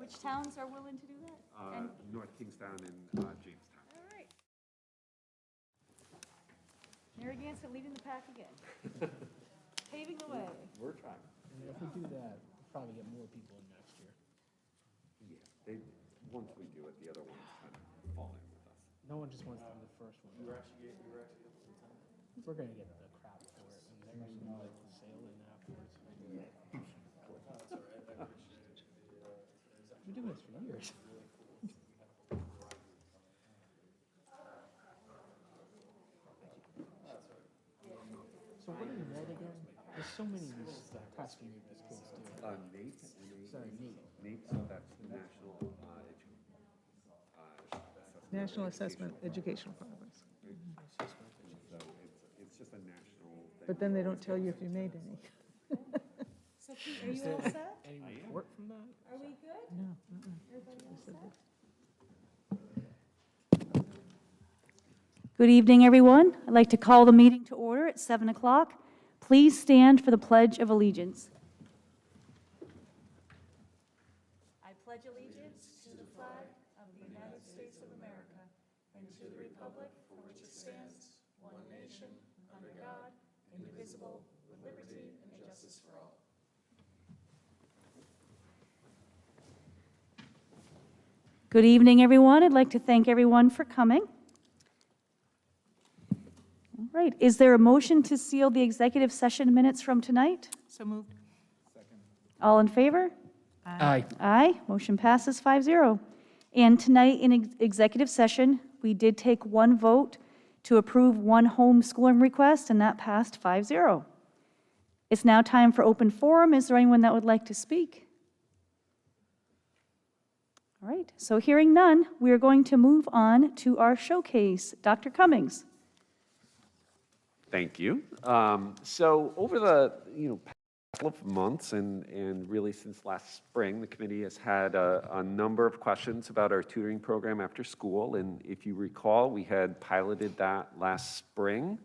Which towns are willing to do that? And- North Kingstown and Jamestown. All right. Narragansett leading the pack again. Paving the way. We're trying. And if we do that, we'll probably get more people in next year. Yeah, once we do it, the other ones kind of fall in with us. No one just wants to do the first one. We're gonna get the crap for it, and they're gonna like to sail in afterwards. We've been doing this for years. So what are you read again? There's so many of these tests we make these kids do. Nate. Sorry, Nate. Nate, so that's the National Assessment Educational Progress. So it's just a national thing. But then they don't tell you if you made any. So Pete, are you all set? Any report from that? Are we good? No. Everybody all set? Good evening, everyone. I'd like to call the meeting to order at 7 o'clock. Please stand for the Pledge of Allegiance. I pledge allegiance to the flag of the United States of America and to the republic for which it stands, one nation, under God, indivisible, with liberty and justice for all. Good evening, everyone. I'd like to thank everyone for coming. All right, is there a motion to seal the executive session minutes from tonight? So moved. All in favor? Aye. Aye, motion passes 5-0. And tonight in executive session, we did take one vote to approve one homeschooling request, and that passed 5-0. It's now time for open forum. Is there anyone that would like to speak? All right, so hearing none, we are going to move on to our showcase. Dr. Cummings. Thank you. So over the past couple of months and really since last spring, the committee has had a number of questions about our tutoring program after school. And if you recall, we had piloted that last spring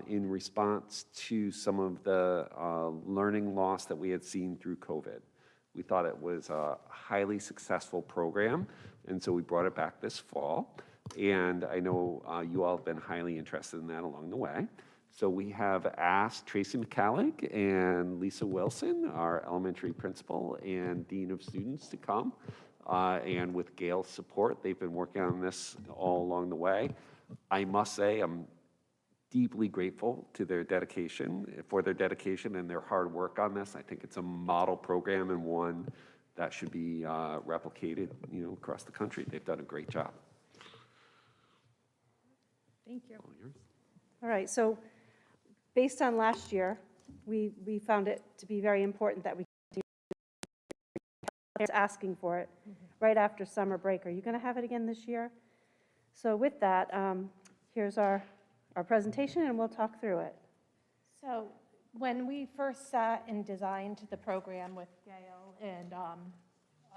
in response to some of the learning loss that we had seen through COVID. We thought it was a highly successful program, and so we brought it back this fall. And I know you all have been highly interested in that along the way. So we have asked Tracy McCallig and Lisa Wilson, our elementary principal and dean of students, to come. And with Gail's support, they've been working on this all along the way. I must say, I'm deeply grateful to their dedication and their hard work on this. I think it's a model program and one that should be replicated, across the country. They've done a great job. Thank you. All yours. All right, so based on last year, we found it to be very important that we continue asking for it right after summer break. Are you going to have it again this year? So with that, here's our presentation, and we'll talk through it. So when we first sat and designed the program with Gail and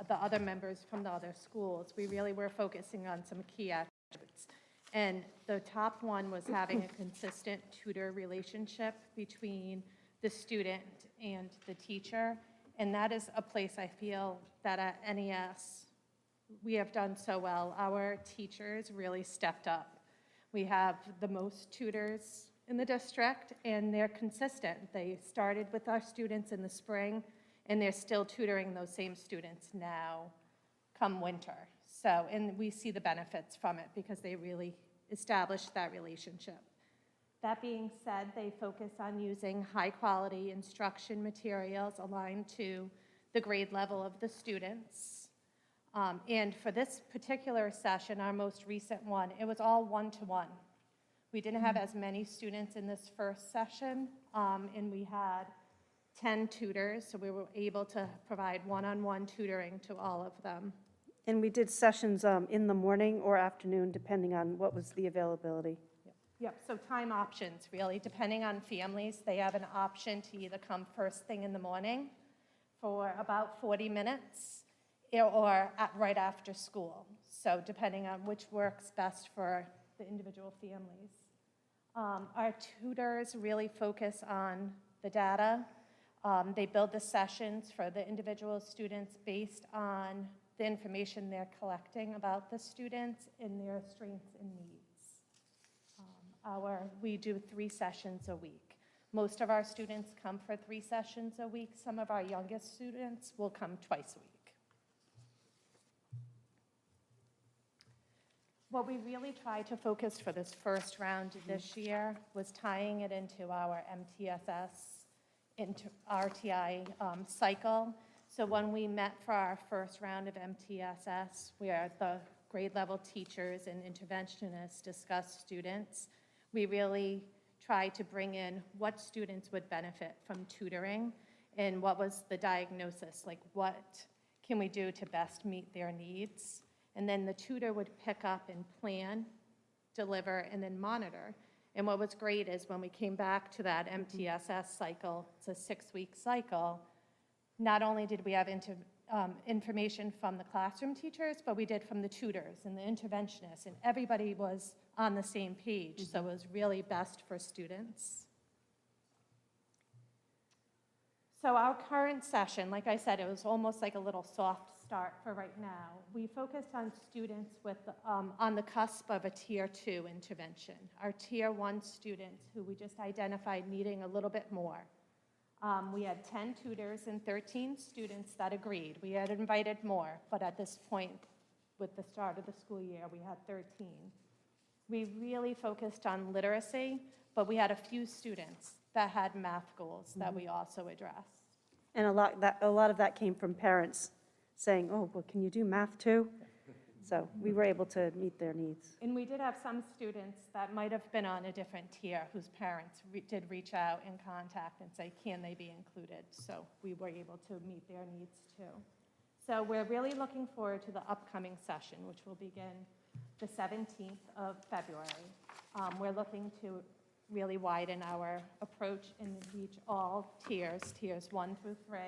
the other members from the other schools, we really were focusing on some key attributes. And the top one was having a consistent tutor relationship between the student and the teacher. And that is a place I feel that at NES we have done so well. Our teachers really stepped up. We have the most tutors in the district, and they're consistent. They started with our students in the spring, and they're still tutoring those same students now come winter. So, and we see the benefits from it because they really established that relationship. That being said, they focus on using high-quality instruction materials aligned to the grade level of the students. And for this particular session, our most recent one, it was all one-to-one. We didn't have as many students in this first session, and we had 10 tutors, so we were able to provide one-on-one tutoring to all of them. And we did sessions in the morning or afternoon, depending on what was the availability. Yep, so time options, really, depending on families. They have an option to either come first thing in the morning for about 40 minutes or right after school. So depending on which works best for the individual families. Our tutors really focus on the data, They build the sessions for the individual students based on the information they're collecting about the students and their strengths and needs. We do 3 sessions a week. Most of our students come for 3 sessions a week. Some of our youngest students will come twice a week. What we really tried to focus for this first round this year was tying it into our MTSS, into RTI cycle. So when we met for our first round of MTSS, where the grade level teachers and interventionists discussed students, we really tried to bring in what students would benefit from tutoring and what was the diagnosis, like what can we do to best meet their needs. And then the tutor would pick up and plan, deliver, and then monitor. And what was great is when we came back to that MTSS cycle, it's a 6-week cycle, not only did we have information from the classroom teachers, but we did from the tutors and the interventionists, and everybody was on the same page, so it was really best for students. So our current session, like I said, it was almost like a little soft start for right now. We focused on students with, on the cusp of a Tier 2 intervention. Our Tier 1 students who we just identified needing a little bit more. We had 10 tutors and 13 students that agreed. We had invited more, but at this point, with the start of the school year, we had 13. We really focused on literacy, but we had a few students that had math goals that we also addressed. And a lot of that came from parents saying, oh, well, can you do math too? So we were able to meet their needs. And we did have some students that might have been on a different tier whose parents did reach out and contact and say, can they be included? So we were able to meet their needs too. So we're really looking forward to the upcoming session, which will begin the 17th of February. We're looking to really widen our approach and reach all tiers 1 through 3.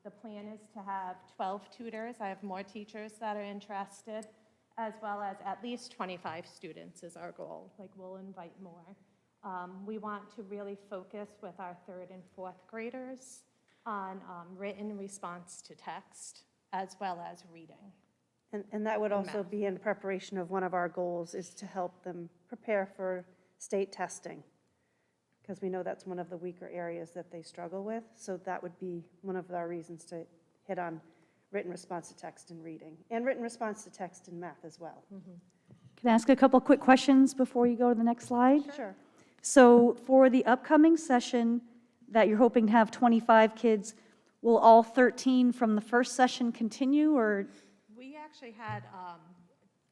The plan is to have 12 tutors. I have more teachers that are interested, as well as at least 25 students is our goal. Like, we'll invite more. We want to really focus with our 3rd and 4th graders on written response to text, as well as reading. And that would And also math. be in preparation of one of our goals is to help them prepare for state testing, because we know that's one of the weaker areas that they struggle with. So that would be one of our reasons to hit on written response to text and reading, and written response to text and math as well. Can I ask a couple quick questions before you go to the next slide? Sure. So for the upcoming session that you're hoping to have 25 kids, will all 13 from the first session continue, or? We actually had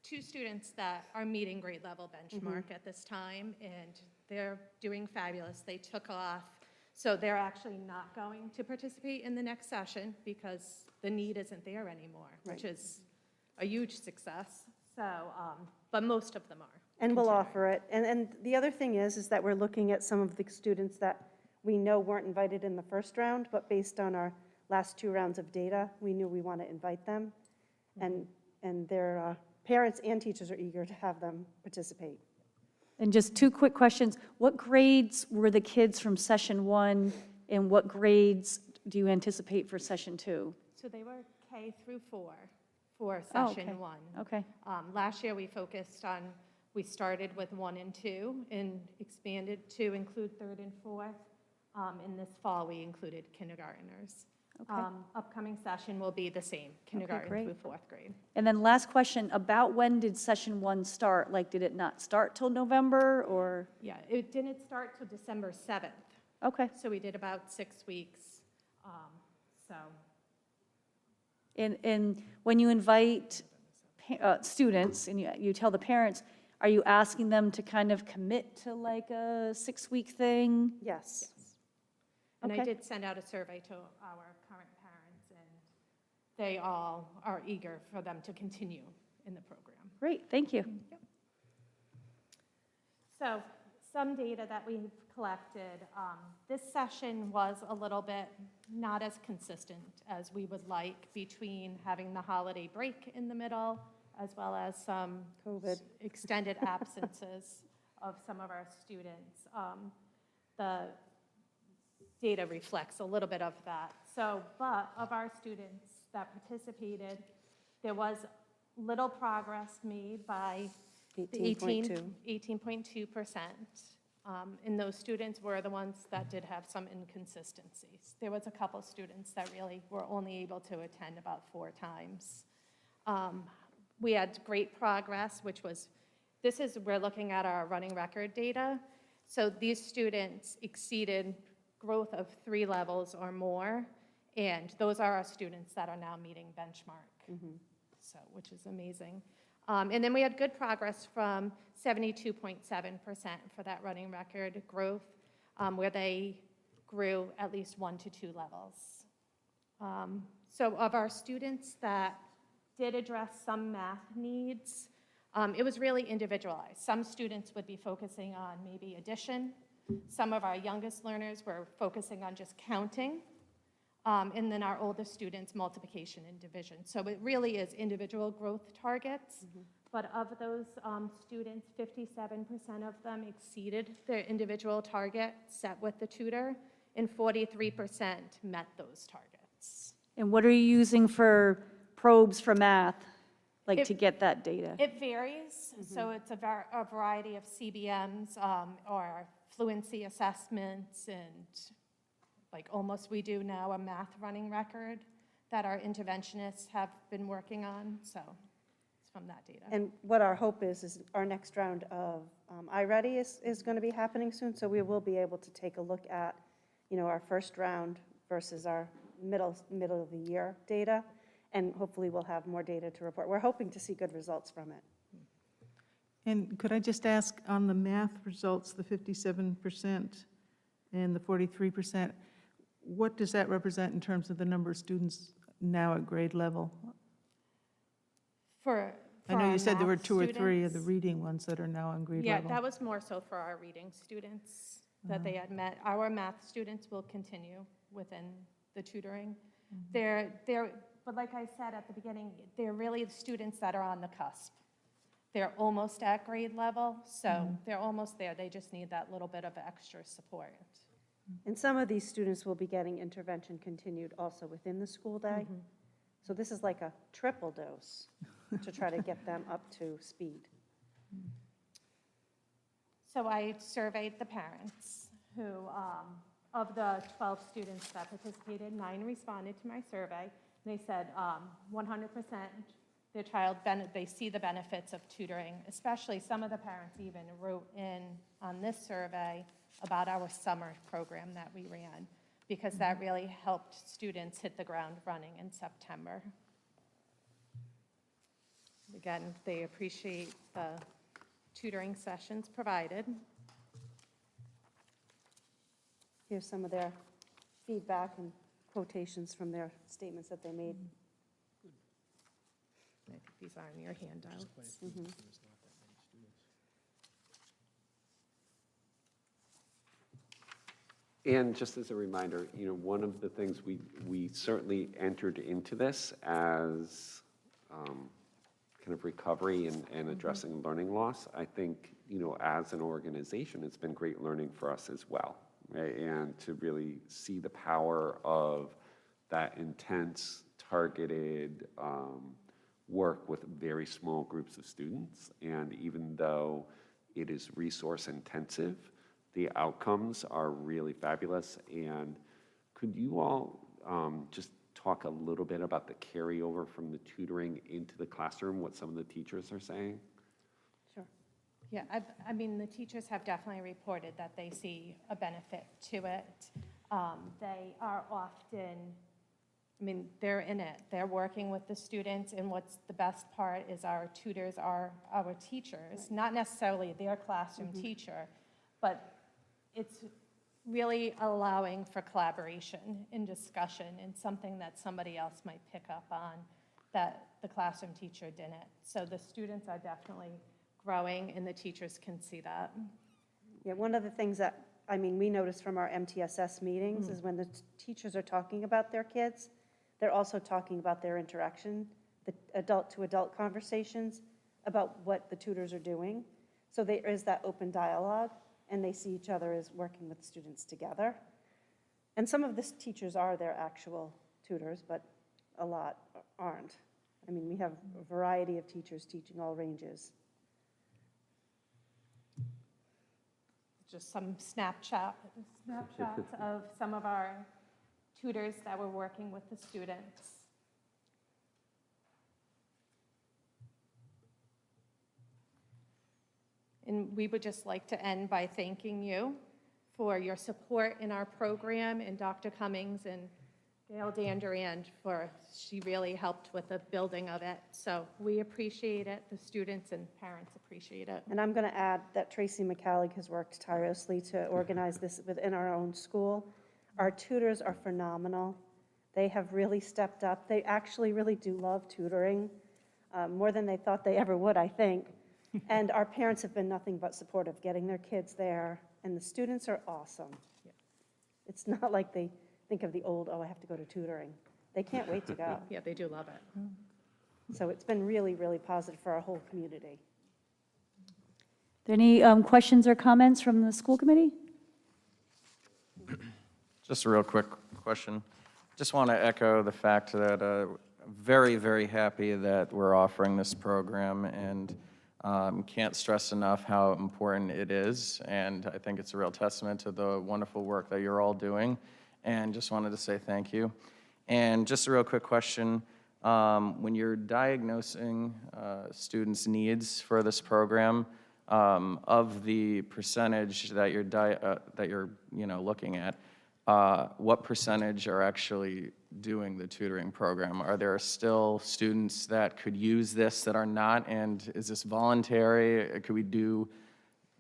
2 students that are meeting grade level benchmark at this time, and they're doing fabulous. They took off, so they're actually not going to participate in the next session because the need isn't there anymore, which is a huge success. So, but most of them are. And we'll continuing. offer it. And the other thing is that we're looking at some of the students that we know weren't invited in the first round, but based on our last 2 rounds of data, we knew we want to invite them. And their parents and teachers are eager to have them participate. And just 2 quick questions. What grades were the kids from session 1, and what grades do you anticipate for session 2? So they were K through 4 for Oh, session okay. 1. Okay. Last year, we focused on, we started with 1 and 2 and expanded to include 3rd and 4th. In this fall, we included kindergartners. Okay. Upcoming session will be the same, kindergarten great. through 4th grade. And then last question, about when did session 1 start? Like, did it not start till November, or? Yeah, it didn't start till December 7th, Okay. so we did about 6 weeks. So And when you invite students and you tell the parents, are you asking them to kind of commit to like a 6-week thing? Yes. And I Okay. did send out a survey to our current parents, and they all are eager for them to continue in the program. Great, thank you. So some data that we've collected, this session was a little bit not as consistent as we would like between having the holiday break in the middle, as well as some COVID. extended absences of some of our students. The data reflects a little bit of that. So, but of our students that participated, there was little progress made by the 18.2. 18.2%. And those students were the ones that did have some inconsistencies. There was a couple students that really were only able to attend about 4 times. We had great progress, which was, we're looking at our running record data. So these students exceeded growth of 3 levels or more, and those are our students that are now meeting benchmark, so, which is amazing. And then we had good progress from 72.7% for that running record growth, where they grew at least 1 to 2 levels. So of our students that did address some math needs, it was really individualized. Some students would be focusing on maybe addition. Some of our youngest learners were focusing on just counting. And then our oldest students, multiplication and division. So it really is individual growth targets. But of those students, 57% of them exceeded their individual target set with the tutor, and 43% met those targets. And what are you using for probes for math, like It- to get that data? It varies, so it's a variety of CBMs or fluency assessments, and like almost we do now a math running record that our interventionists have been working on, so it's from that data. And what our hope is our next round of iReady is going to be happening soon, so we will be able to take a look at, our first round versus our middle of the year data, and hopefully we'll have more data to report. We're hoping to see good results from it. And could I just ask, on the math results, the 57% and the 43%, what does that represent in terms of the number of students now at grade level? I know our you said there were math 2 or 3 of the students, reading ones that are now on grade yeah, level. that was more so for our reading students that they had met. Our math students will continue within the tutoring. But like I said at the beginning, they're really the students that are on the cusp. They're almost at grade level, so they're almost there. They just need that little bit of extra support. And some of these students will be getting intervention continued also within the school day. So this is like a triple dose to try to get them up to speed. So I surveyed the parents who, of the 12 students that participated, 9 responded to my survey. They said 100% their child, they see the benefits of tutoring, especially some of the parents even wrote in on this survey about our summer program that we ran, because that really helped students hit the ground running in September. Again, they appreciate the tutoring sessions provided. Here's some of their feedback and quotations from their statements that they made. I think these are in your handouts. And just as a reminder, one of the things we certainly entered into this as kind of recovery and addressing learning loss. I think, as an organization, it's been great learning for us as well, right? And to really see the power of that intense, targeted work with very small groups of students. And even though it is resource intensive, the outcomes are really fabulous. And could you all just talk a little bit about the carryover from the tutoring into the classroom, what some of the teachers are saying? Sure. Yeah, I mean, the teachers have definitely reported that they see a benefit to it. They are often, they're in it. They're working with the students, and what's the best part is our tutors are our teachers, not necessarily their classroom teacher, but it's really allowing for collaboration and discussion and something that somebody else might pick up on that the classroom teacher didn't. So the students are definitely growing, and the teachers can see that. Yeah, one of the things that, we noticed from our MTSS meetings is when the teachers are talking about their kids, they're also talking about their interaction, the adult-to-adult conversations about what the tutors are doing. So there is that open dialogue, and they see each other as working with students together. And some of the teachers are their actual tutors, but a lot aren't. I mean, we have a variety of teachers teaching all ranges. Just some snapshots of some of our tutors that were working with the students. And we would just like to end by thanking you for your support in our program, and Dr. Cummings and Gail Dandurand she really helped with the building of it. So we appreciate it. The students and parents appreciate it. And I'm going to add that Tracy McCallig has worked tirelessly to organize this within our own school. Our tutors are phenomenal. They have really stepped up. They actually really do love tutoring, more than they thought they ever would, I think. And our parents have been nothing but supportive, getting their kids there, and the students are awesome. It's not like they think of the old, oh, I have to go to tutoring. They can't wait to go. Yeah, they do love it. So it's been really, really positive for our whole community. Are there any questions or comments from the school committee? Just a real quick question. Just want to echo the fact that very, very happy that we're offering this program, and can't stress enough how important it is. And I think it's a real testament to the wonderful work that you're all doing. And just wanted to say thank you. And just a real quick question. When you're diagnosing students' needs for this program, of the percentage that you're looking at, what percentage are actually doing the tutoring program? Are there still students that could use this that are not? And is this voluntary? Could we do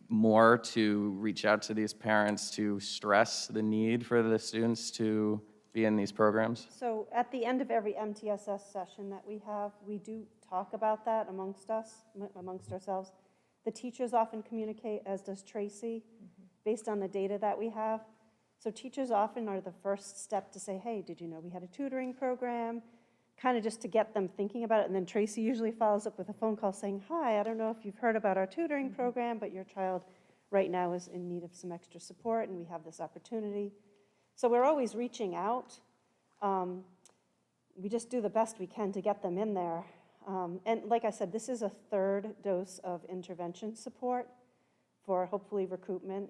more to reach out to these parents to stress the need for the students to be in these programs? So at the end of every MTSS session that we have, we do talk about that amongst ourselves. The teachers often communicate, as does Tracy, based on the data that we have. So teachers often are the first step to say, hey, did you know we had a tutoring program? Kind of just to get them thinking about it. And then Tracy usually follows up with a phone call saying, hi, I don't know if you've heard about our tutoring program, but your child right now is in need of some extra support, and we have this opportunity. So we're always reaching out. We just do the best we can to get them in there. And like I said, this is a third dose of intervention support for hopefully recruitment.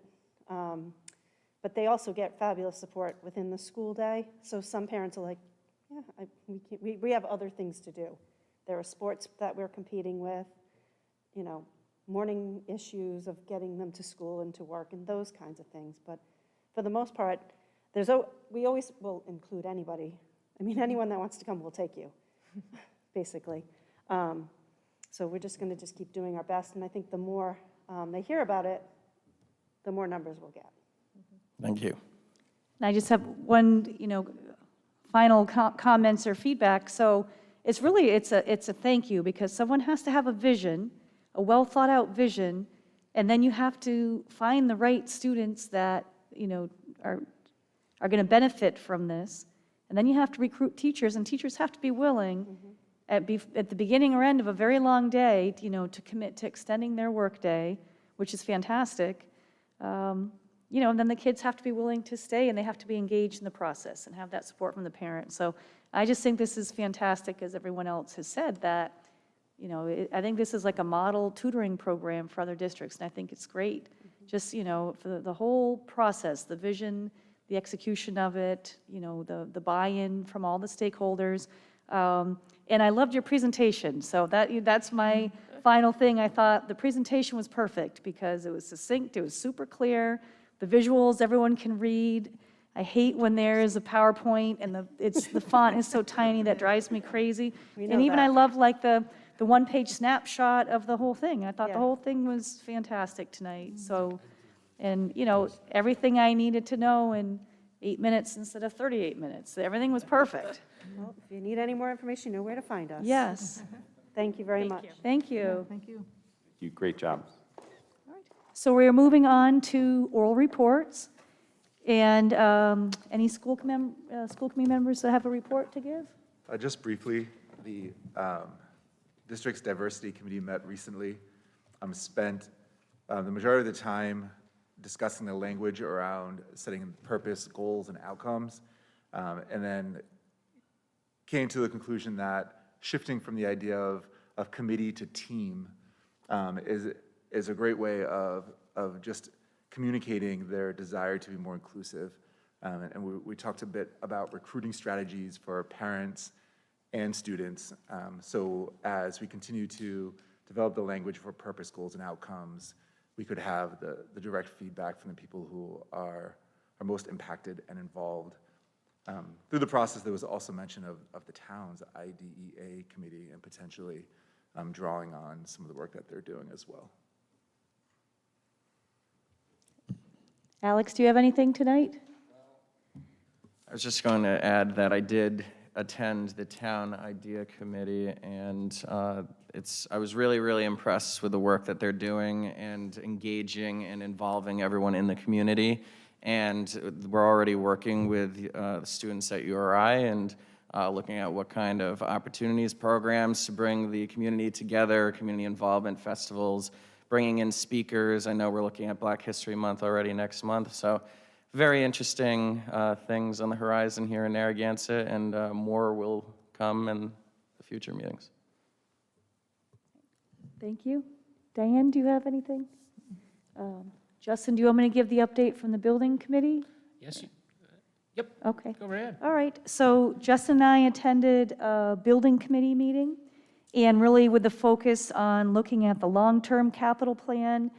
But they also get fabulous support within the school day. So some parents are like, yeah, we have other things to do. There are sports that we're competing with, morning issues of getting them to school and to work and those kinds of things. But for the most part, we always will include anybody. I mean, anyone that wants to come, we'll take you, basically. So we're just going to keep doing our best. And I think the more they hear about it, the more numbers we'll get. Thank you. And I just have one, final comments or feedback. So it's a thank you, because someone has to have a vision, a well thought out vision, and then you have to find the right students that, are going to benefit from this. And then you have to recruit teachers, and teachers have to be willing at the beginning or end of a very long day, to commit to extending their workday, which is fantastic. And then the kids have to be willing to stay, and they have to be engaged in the process and have that support from the parents. So I just think this is fantastic, as everyone else has said, that, I think this is like a model tutoring program for other districts, and I think it's great. Just, for the whole process, the vision, the execution of it, the buy-in from all the stakeholders. And I loved your presentation. So that's my final thing. I thought the presentation was perfect because it was succinct, it was super clear. The visuals everyone can read. I hate when there is a PowerPoint and the font is so tiny that drives me crazy. And even I love like the one-page snapshot of the whole thing. I thought the whole thing was fantastic tonight. So, and everything I needed to know in 8 minutes instead of 38 minutes. Everything was perfect. Well, if you need any more information, you know where to find us. Yes. Thank you very much. Thank you. Thank you. Great job. So we're moving on to oral reports. And any school committee members that have a report to give? Just briefly, the district's diversity committee met recently. Spent the majority of the time discussing the language around setting purpose, goals, and outcomes, and then came to the conclusion that shifting from the idea of committee to team is a great way of just communicating their desire to be more inclusive. And we talked a bit about recruiting strategies for parents and students. So as we continue to develop the language for purpose, goals, and outcomes, we could have the direct feedback from the people who are most impacted and involved. Through the process, there was also mention of the town's IDEA committee and potentially drawing on some of the work that they're doing as well. Alex, do you have anything tonight? I was just going to add that I did attend the town IDEA committee, and I was really, really impressed with the work that they're doing and engaging and involving everyone in the community. And we're already working with the students at URI and looking at what kind of opportunities, programs to bring the community together, community involvement festivals, bringing in speakers. I know we're looking at Black History Month already next month, so very interesting things on the horizon here in Narragansett, and more will come in the future meetings. Thank you. Diane, do you have anything? Justin, do you want me to give the update from the building committee? Yes, yep, Okay. go right ahead. All right, so Justin and I attended a building committee meeting, and really with the focus on looking at the long-term capital plan,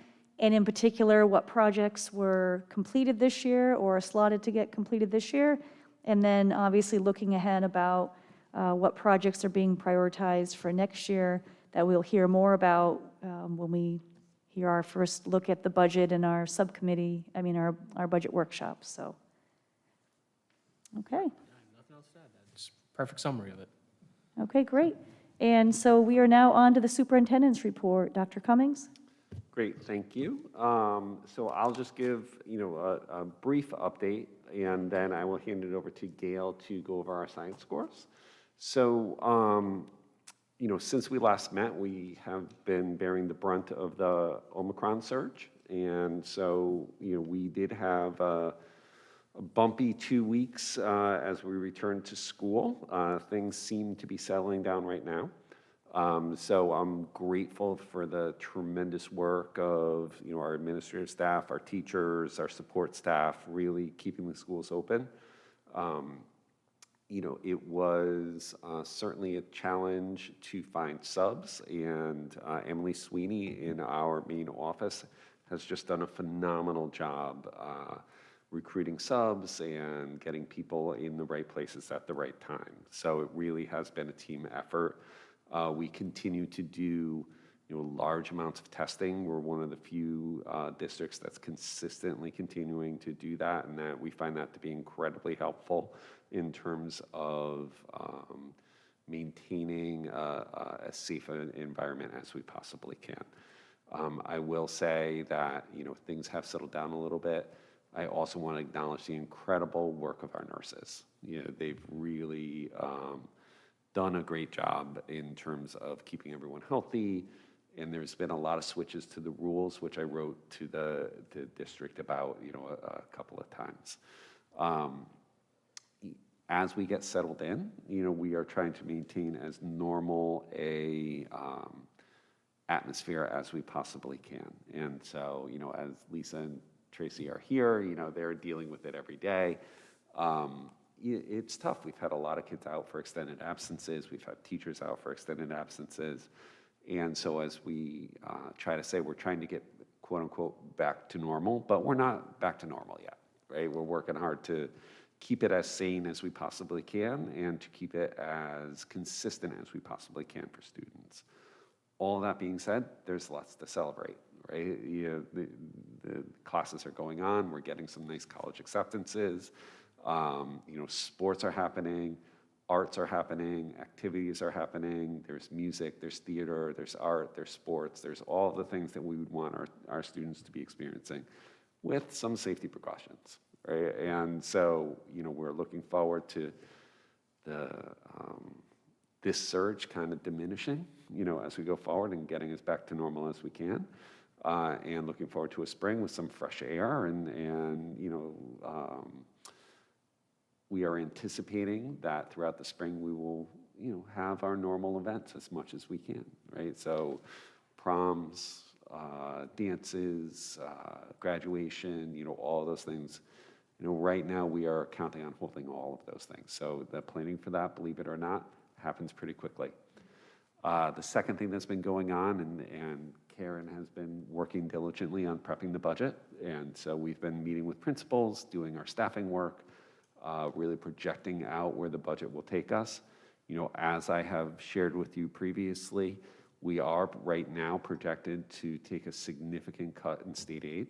and in particular, what projects were completed this year or slotted to get completed this year, and then obviously looking ahead about what projects are being prioritized for next year that we'll hear more about when we hear our first look at the budget in our subcommittee, our budget workshop, so. Okay. Nothing else to add. That's a perfect summary of it. Okay, great. And so we are now on to the superintendent's report. Dr. Cummings? Great, thank you. So I'll just give, a brief update, and then I will hand it over to Gail to go over our science scores. So, since we last met, we have been bearing the brunt of the Omicron surge. And so, we did have a bumpy 2 weeks as we returned to school. Things seem to be settling down right now. So I'm grateful for the tremendous work of, our administrative staff, our teachers, our support staff, really keeping the schools open. It was certainly a challenge to find subs, and Emily Sweeney in our main office has just done a phenomenal job recruiting subs and getting people in the right places at the right time. So it really has been a team effort. We continue to do large amounts of testing. We're one of the few districts that's consistently continuing to do that, and that we find that to be incredibly helpful in terms of maintaining a safe environment as we possibly can. I will say that things have settled down a little bit. I also want to acknowledge the incredible work of our nurses. They've really done a great job in terms of keeping everyone healthy, and there's been a lot of switches to the rules, which I wrote to the district about, a couple of times. As we get settled in, we are trying to maintain as normal a atmosphere as we possibly can. And so, as Lisa and Tracy are here, they're dealing with it every day. It's tough. We've had a lot of kids out for extended absences. We've had teachers out for extended absences. And so as we try to say, we're trying to get, quote unquote, back to normal, but we're not back to normal yet, right? We're working hard to keep it as sane as we possibly can and to keep it as consistent as we possibly can for students. All that being said, there's lots to celebrate, right? The classes are going on. We're getting some nice college acceptances. Sports are happening, arts are happening, activities are happening. There's music, there's theater, there's art, there's sports. There's all the things that we would want our students to be experiencing with some safety precautions, right? And so, we're looking forward to this surge kind of diminishing, as we go forward and getting us back to normal as we can. and looking forward to a spring with some fresh air and we are anticipating that throughout the spring we will, have our normal events as much as we can, right? So proms, dances, graduation, all those things. Right now we are counting on holding all of those things. So the planning for that, believe it or not, happens pretty quickly. The second thing that's been going on, and Karen has been working diligently on prepping the budget. And so we've been meeting with principals, doing our staffing work, really projecting out where the budget will take us. As I have shared with you previously, we are right now projected to take a significant cut in state aid.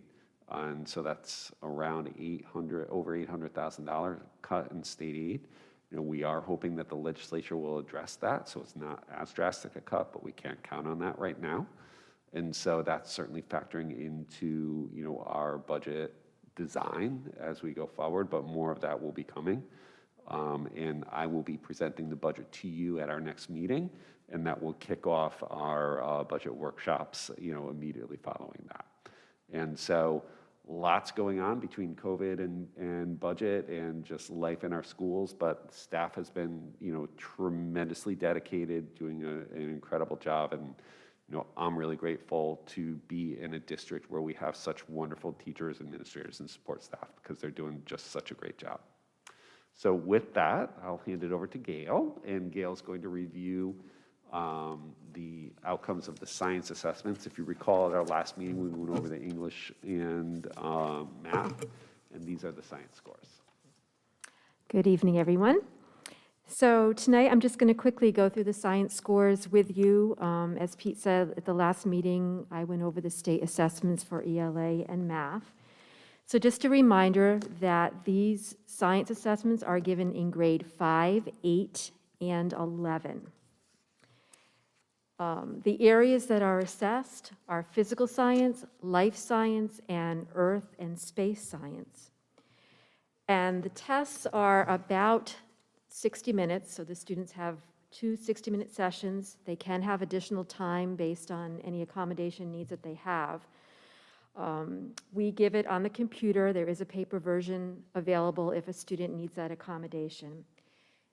And so that's around over $800,000 cut in state aid. We are hoping that the legislature will address that, so it's not as drastic a cut, but we can't count on that right now. And so that's certainly factoring into, our budget design as we go forward, but more of that will be coming. And I will be presenting the budget to you at our next meeting, and that will kick off our budget workshops, immediately following that. And so lots going on between COVID and budget and just life in our schools, but staff has been, tremendously dedicated, doing an incredible job. And, I'm really grateful to be in a district where we have such wonderful teachers, administrators, and support staff because they're doing just such a great job. So with that, I'll hand it over to Gail, and Gail's going to review the outcomes of the science assessments. If you recall, at our last meeting, we went over the English and math, and these are the science scores. Good evening, everyone. So tonight, I'm just going to quickly go through the science scores with you. As Pete said at the last meeting, I went over the state assessments for ELA and math. So just a reminder that these science assessments are given in grade 5, 8, and 11. The areas that are assessed are physical science, life science, and earth and space science. And the tests are about 60 minutes, so the students have 2 60-minute sessions. They can have additional time based on any accommodation needs that they have. We give it on the computer. There is a paper version available if a student needs that accommodation.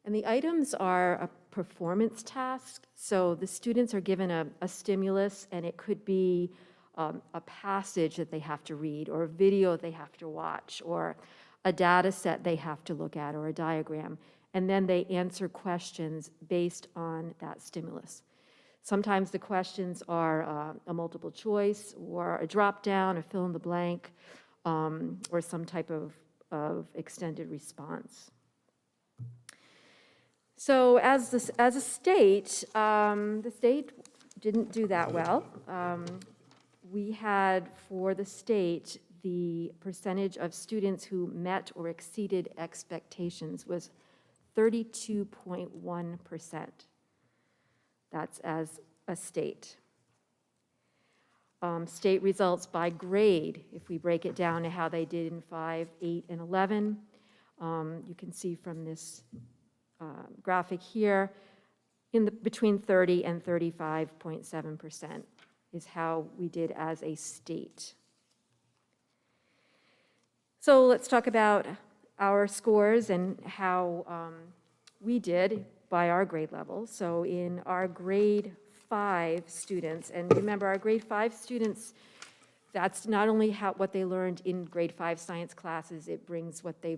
And the items are a performance task. So the students are given a stimulus, and it could be a passage that they have to read, or a video they have to watch, or a data set they have to look at, or a diagram. And then they answer questions based on that stimulus. Sometimes the questions are a multiple choice, or a drop down, a fill in the blank, or some type of extended response. So as a state, the state didn't do that well. We had, for the state, the percentage of students who met or exceeded expectations was 32.1%. That's as a state. State results by grade, if we break it down to how they did in 5, 8, and 11, you can see from this graphic here, between 30 and 35.7% is how we did as a state. So let's talk about our scores and how we did by our grade level. So in our grade 5 students, and remember our grade 5 students, that's not only what they learned in grade 5 science classes, it brings what they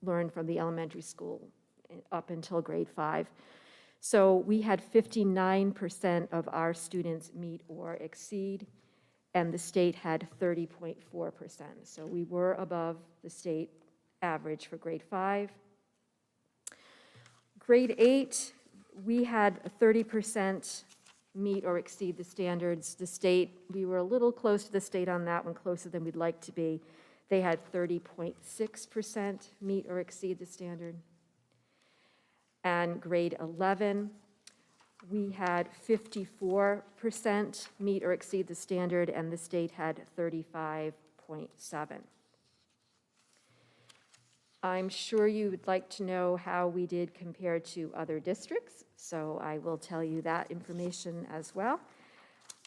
learned from the elementary school up until grade 5. So we had 59% of our students meet or exceed, and the state had 30.4%. So we were above the state average for grade 5. Grade 8, we had 30% meet or exceed the standards. The state, we were a little close to the state on that one, closer than we'd like to be. They had 30.6% meet or exceed the standard. And grade 11, we had 54% meet or exceed the standard, and the state had 35.7%. I'm sure you would like to know how we did compared to other districts, so I will tell you that information as well.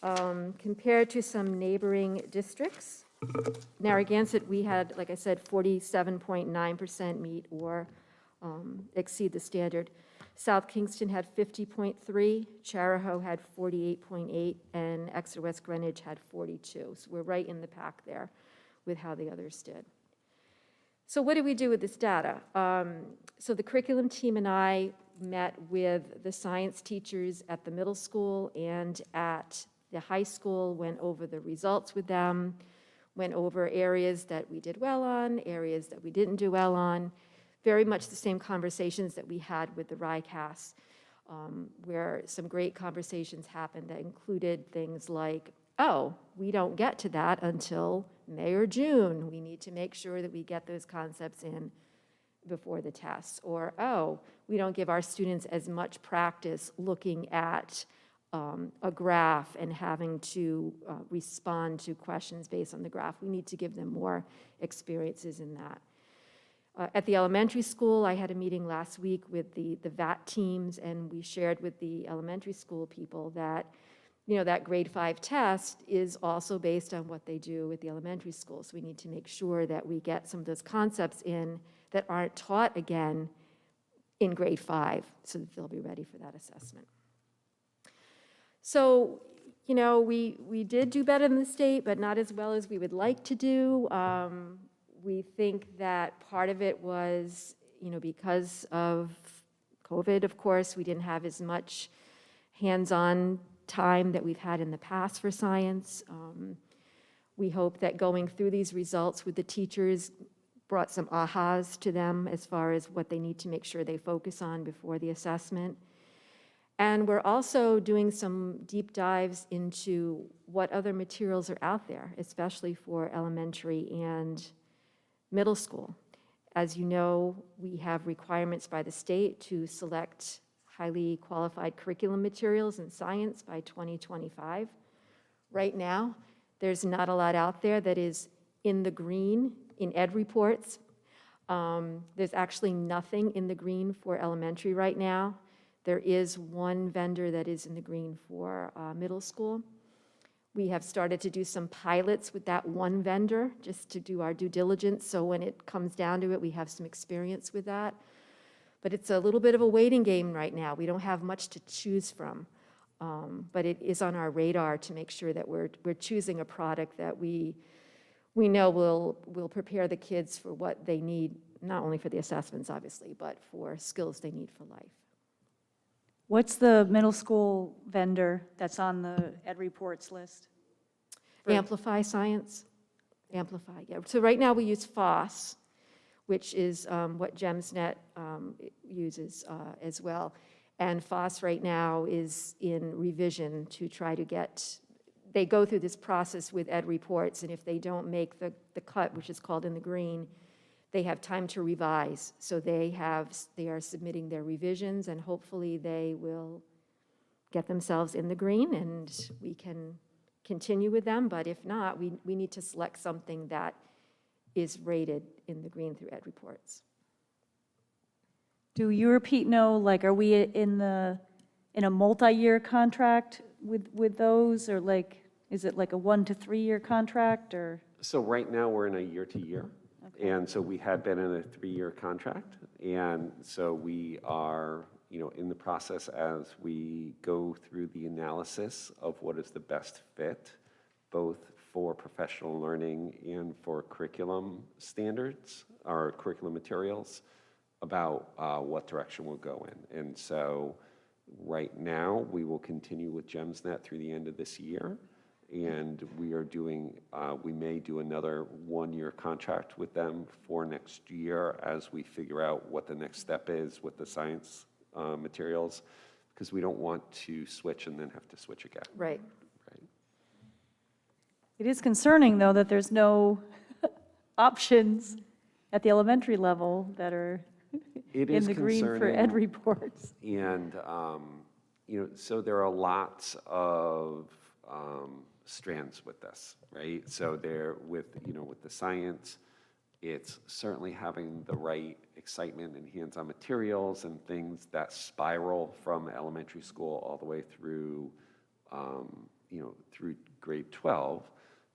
Compared to some neighboring districts, Narragansett, we had, like I said, 47.9% meet or exceed the standard. South Kingston had 50.3, Charahoe had 48.8, and Exeter West Greenwich had 42. So we're right in the pack there with how the others did. So what did we do with this data? So the curriculum team and I met with the science teachers at the middle school and at the high school, went over the results with them, went over areas that we did well on, areas that we didn't do well on. Very much the same conversations that we had with the RICAS, where some great conversations happened that included things like, oh, we don't get to that until May or June. We need to make sure that we get those concepts in before the tests. Or, oh, we don't give our students as much practice looking at a graph and having to respond to questions based on the graph. We need to give them more experiences in that. At the elementary school, I had a meeting last week with the VAT teams, and we shared with the elementary school people that, you know, that grade 5 test is also based on what they do at the elementary school. So we need to make sure that we get some of those concepts in that aren't taught again in grade 5 so that they'll be ready for that assessment. So, you know, we did do better than the state, but not as well as we would like to do. We think that part of it was, you know, because of COVID, of course, we didn't have as much hands-on time that we've had in the past for science. We hope that going through these results with the teachers brought some ahas to them as far as what they need to make sure they focus on before the assessment. And we're also doing some deep dives into what other materials are out there, especially for elementary and middle school. As you know, we have requirements by the state to select highly qualified curriculum materials in science by 2025. Right now, there's not a lot out there that is in the green in ed reports. There's actually nothing in the green for elementary right now. There is one vendor that is in the green for middle school. We have started to do some pilots with that one vendor just to do our due diligence, so when it comes down to it, we have some experience with that. But it's a little bit of a waiting game right now. We don't have much to choose from, but it is on our radar to make sure that we're choosing a product that we know will prepare the kids for what they need, not only for the assessments, obviously, but for skills they need for life. What's the middle school vendor that's on the ed reports list? Amplify Science. Amplify, yeah. So right now we use FOSS, which is what GemsNet uses as well. And FOSS right now is in revision to try to get, they go through this process with ed reports, and if they don't make the cut, which is called in the green, they have time to revise. So they are submitting their revisions, and hopefully they will get themselves in the green and we can continue with them. But if not, we need to select something that is rated in the green through ed reports. Do you or Pete know, like, are we in a multi-year contract with those, or like, is it like a 1 to 3 year contract, or? So right now, we're in a year-to-year. And so we had been in a 3-year contract. And so we are, you know, in the process as we go through the analysis of what is the best fit, both for professional learning and for curriculum standards, or curriculum materials, about what direction we'll go in. And so right now, we will continue with GemsNet through the end of this year. And we are doing, we may do another 1-year contract with them for next year as we figure out what the next step is with the science materials, because we don't want to switch and then have to switch again. Right. Right. It is concerning, though, that there's no options at the elementary level that are It in is the green for ed concerning. reports. And, you know, so there are lots of strands with this, right? So there with, you know, with the science, it's certainly having the right excitement and hands-on materials and things that spiral from elementary school all the way through through grade 12,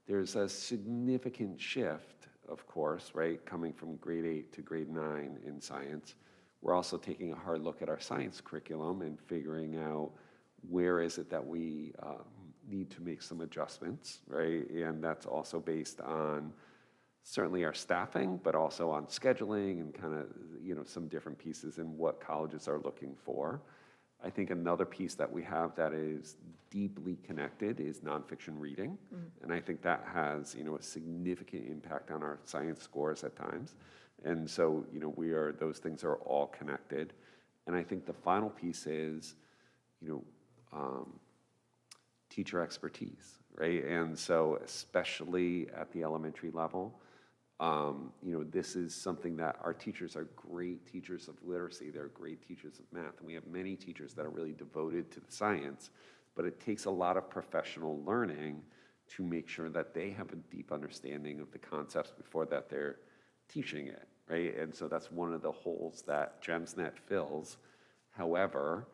there's a significant shift, of course, right, coming from grade 8 to grade 9 in science. We're also taking a hard look at our science curriculum and figuring out where is it that we need to make some adjustments, right? And that's also based on certainly our staffing, but also on scheduling and kind of, some different pieces in what colleges are looking for. I think another piece that we have that is deeply connected is nonfiction reading. And I think that has, a significant impact on our science scores at times. And so, those things are all connected. And I think the final piece is, teacher expertise, right? And so especially at the elementary level, this is something that our teachers are great teachers of literacy. They're great teachers of math. And we have many teachers that are really devoted to the science, but it takes a lot of professional learning to make sure that they have a deep understanding of the concepts before that they're teaching it, right? And so that's one of the holes that GEMSNet fills. However,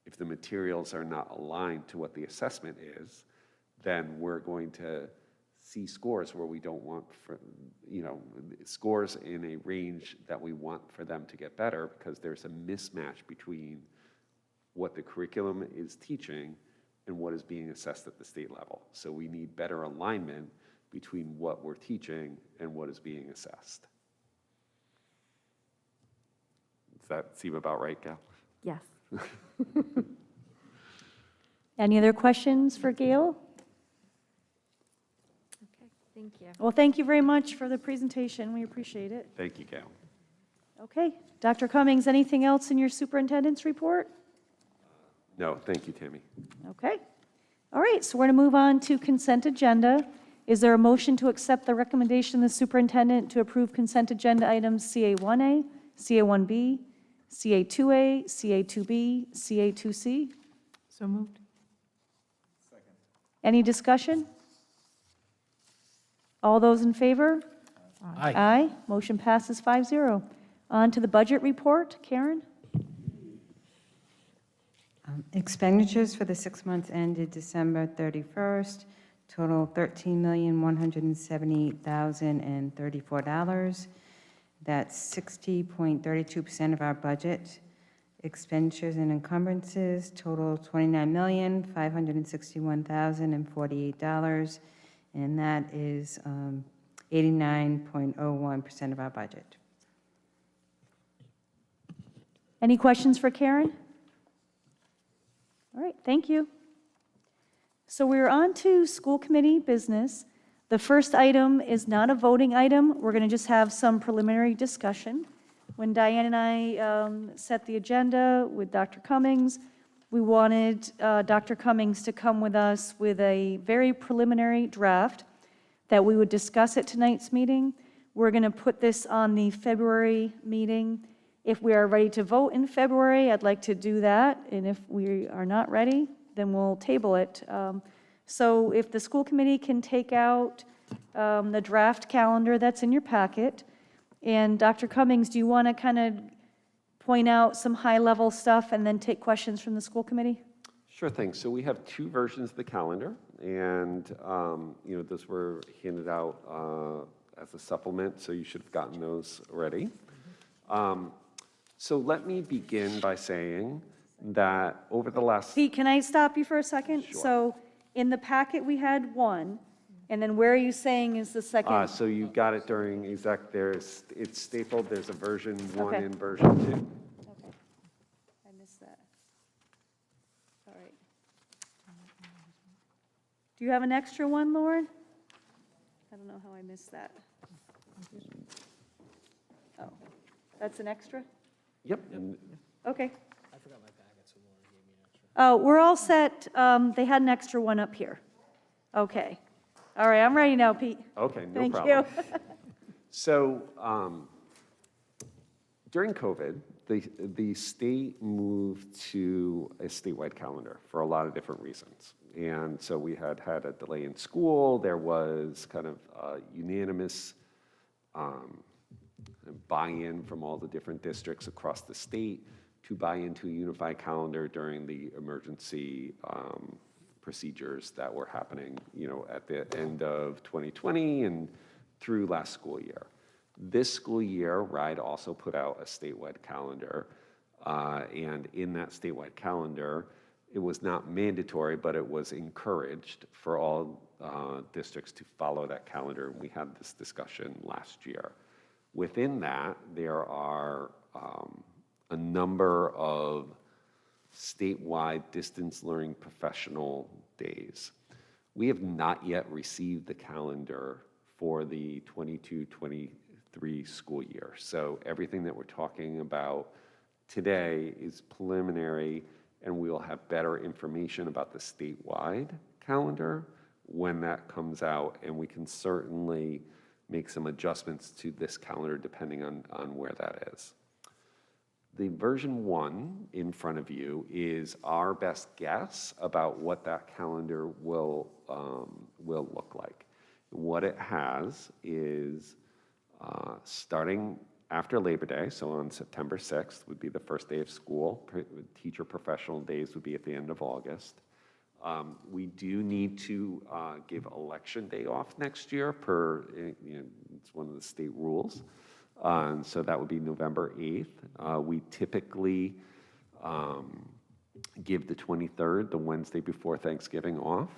if the materials are not aligned to what the assessment is, then we're going to see scores where we don't want, scores in a range that we want for them to get better, because there's a mismatch between what the curriculum is teaching and what is being assessed at the state level. So we need better alignment between what we're teaching and what is being assessed. Does that seem about right, Gal? Yes. Any other questions for Gail? Okay, thank you. Well, thank you very much for the presentation. We appreciate it. Thank you, Gail. Okay, Dr. Cummings, anything else in your superintendent's report? No, thank you, Tammy. Okay. All right, so we're going to move on to consent agenda. Is there a motion to accept the recommendation of the superintendent to approve consent agenda items CA1A, CA1B, CA2A, CA2B, CA2C? So moved. Any discussion? All those in favor? Aye. Aye. Motion passes 5-0. On to the budget report. Karen? Expenditures for the 6 months ended December 31st, total $13,178,034. That's 60.32% of our budget. Expenditures and encumbrances total $29,561,048, and that is 89.01% of our budget. Any questions for Karen? All right, thank you. So we're on to school committee business. The first item is not a voting item. We're going to just have some preliminary discussion. When Diane and I set the agenda with Dr. Cummings, we wanted Dr. Cummings to come with us with a very preliminary draft that we would discuss at tonight's meeting. We're going to put this on the February meeting. If we are ready to vote in February, I'd like to do that. And if we are not ready, then we'll table it. So if the school committee can take out the draft calendar that's in your packet. And Dr. Cummings, do you want to kind of point out some high-level stuff and then take questions from the school committee? Sure thing. So we have two versions of the calendar, and those were handed out as a supplement, so you should have gotten those already. So let me begin by saying that over the last... Pete, can I stop you for a second? Sure. So in the packet, we had one, and then where are you saying is the second? So you got it during it's stapled, there's a version 1 Okay. and version 2. Okay, I missed that. All right. Do you have an extra one, Lauren? I don't know how I missed that. Oh, that's an extra? Yep. Okay. I forgot my packet, so Lauren gave me an extra. Oh, we're all set. They had an extra one up here. Okay. All right, I'm ready now, Pete. Okay, no Thank problem. you. So during COVID, the state moved to a statewide calendar for a lot of different reasons. And so we had a delay in school. There was kind of unanimous buy-in from all the different districts across the state to buy into a unified calendar during the emergency procedures that were happening, at the end of 2020 and through last school year. This school year, RIDE also put out a statewide calendar, and in that statewide calendar, it was not mandatory, but it was encouraged for all districts to follow that calendar. We had this discussion last year. Within that, there are a number of statewide distance learning professional days. We have not yet received the calendar for the 22-23 school year. So everything that we're talking about today is preliminary, and we will have better information about the statewide calendar when that comes out, and we can certainly make some adjustments to this calendar depending on where that is. The version 1 in front of you is our best guess about what that calendar will look like. What it has is starting after Labor Day, so on September 6th would be the first day of school. Teacher professional days would be at the end of August. We do need to give election day off next year per, it's one of the state rules. So that would be November 8th. We typically give the 23rd, the Wednesday before Thanksgiving, off.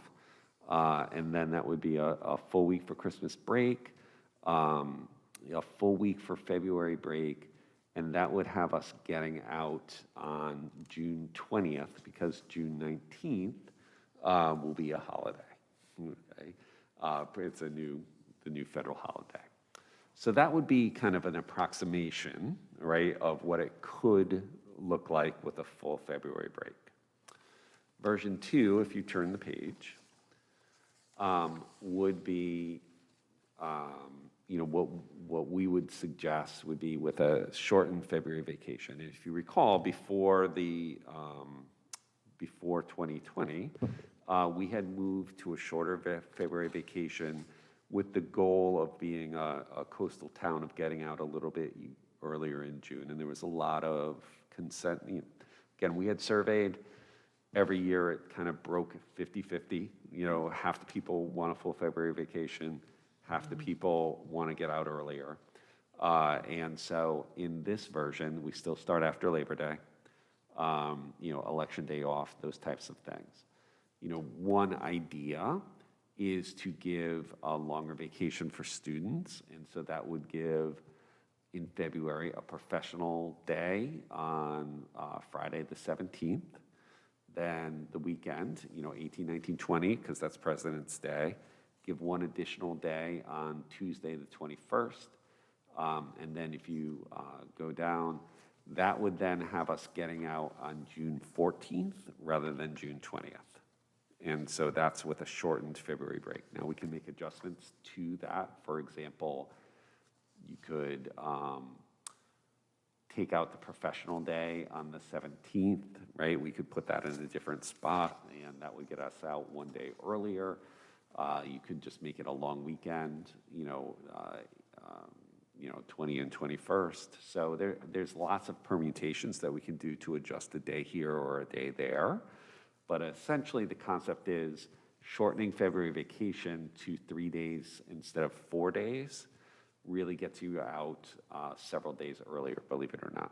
And then that would be a full week for Christmas break, a full week for February break, and that would have us getting out on June 20th, because June 19th will be a holiday. Okay? It's the new federal holiday. So that would be kind of an approximation, right, of what it could look like with a full February break. Version 2, if you turn the page, would be, what we would suggest would be with a shortened February vacation. And if you recall, before 2020, we had moved to a shorter February vacation with the goal of being a coastal town, of getting out a little bit earlier in June. And there was a lot of consent. Again, we had surveyed. Every year it kind of broke 50-50. Half the people want a full February vacation, half the people want to get out earlier. And so in this version, we still start after Labor Day, election day off, those types of things. One idea is to give a longer vacation for students, and so that would give, in February, a professional day on Friday the 17th, then the weekend, 18, 19, 20, because that's President's Day, give one additional day on Tuesday the 21st, and then if you go down, that would then have us getting out on June 14th rather than June 20th. And so that's with a shortened February break. Now, we can make adjustments to that. For example, you could take out the professional day on the 17th, right? We could put that in a different spot, and that would get us out one day earlier. You could just make it a long weekend, 20 and 21st. So there's lots of permutations that we can do to adjust a day here or a day there. But essentially, the concept is shortening February vacation to 3 days instead of 4 days really gets you out several days earlier, believe it or not.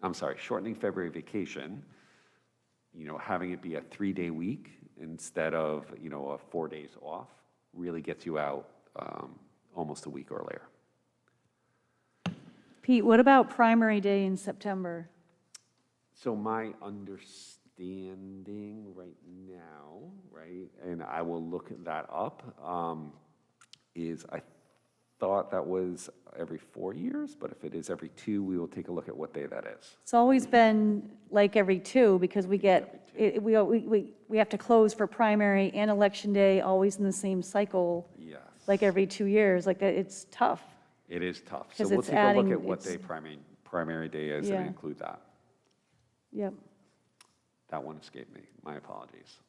I'm sorry, shortening February vacation, having it be a 3-day week instead of, a 4 days off really gets you out almost a week earlier. Pete, what about primary day in September? So my understanding right now, right, and I will look that up, is I thought that was every 4 years, but if it is every 2, we will take a look at what day that is. It's always been like every 2, because we get, we have to close for primary and election day, always in the same cycle. Yes. Like every 2 years, like it's tough. It is tough. So 'Cause we'll it's take a look adding- at what it's- day primary day is Yeah. and include that. Yep. That one escaped me. My apologies.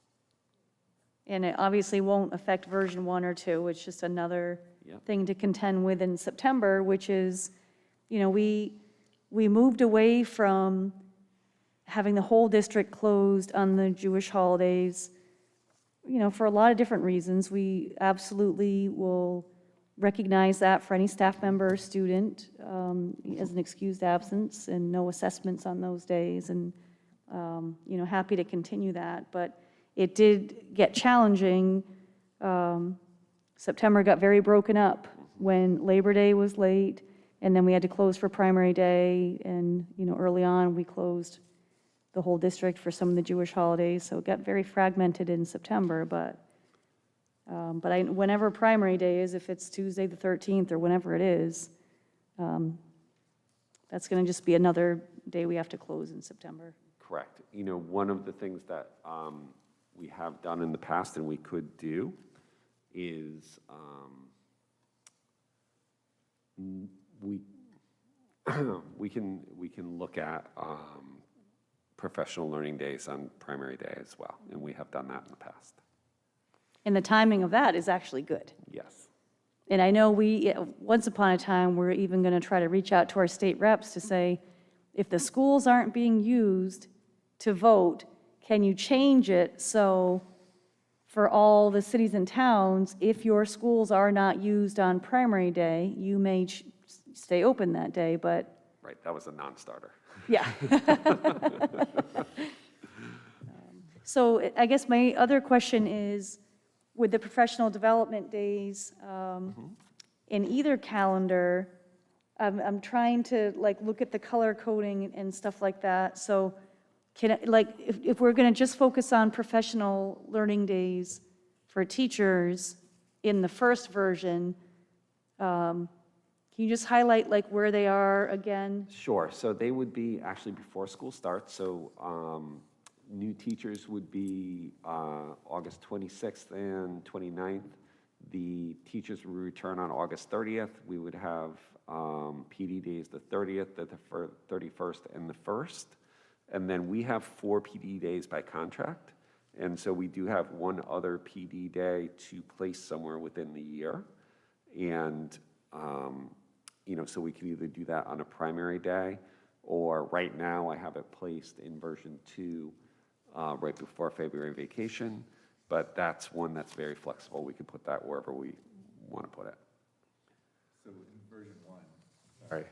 And it obviously won't affect version 1 or 2. It's just another Yep. thing to contend with in September, which is, we moved away from having the whole district closed on the Jewish holidays, for a lot of different reasons. We absolutely will recognize that for any staff member or student as an excused absence, and no assessments on those days, and, happy to continue that. But it did get challenging. September got very broken up when Labor Day was late, and then we had to close for primary day, and, early on, we closed the whole district for some of the Jewish holidays, so it got very fragmented in September, but whenever primary day is, if it's Tuesday the 13th or whenever it is, that's going to just be another day we have to close in September. Correct. One of the things that we have done in the past and we could do is we can look at professional learning days on primary day as well, and we have done that in the past. And the timing of that is actually good. Yes. And I know once upon a time, we're even going to try to reach out to our state reps to say, if the schools aren't being used to vote, can you change it so for all the cities and towns, if your schools are not used on primary day, you may stay open that day, but. Right, that was a non-starter. Yeah. So I guess my other question is, with the professional development days in either calendar, I'm trying to look at the color coding and stuff like that. So if we're going to just focus on professional learning days for teachers in the first version, can you just highlight where they are again? Sure. So they would be actually before school starts. So new teachers would be August 26th and 29th. The teachers would return on August 30th. We would have PD days the 30th, the 31st, and the 1st. And then we have 4 PD days by contract. And so we do have one other PD day to place somewhere within the year. And so we can either do that on a primary day, or right now I have it placed in version 2 right before February vacation, but that's one that's very flexible. We can put that wherever we want to put it. So in version 1, sorry,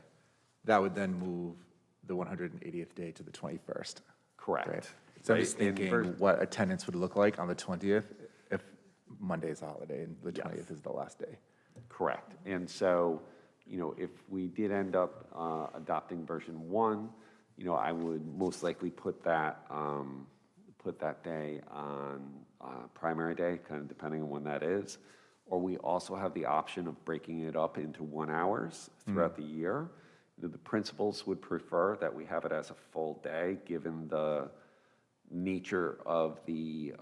that would then move the 180th day to the 21st. Correct. Right? So I'm just Right, in thinking what attendance would look like on the 20th if Monday is a holiday and the 20th is the last day. Correct. And so, if we did end up adopting version 1, I would most likely put that day on primary day, kind of depending on when that is. Or we also have the option of breaking it up into 1 hours throughout the year. The principals would prefer that we have it as a full day, given the nature of the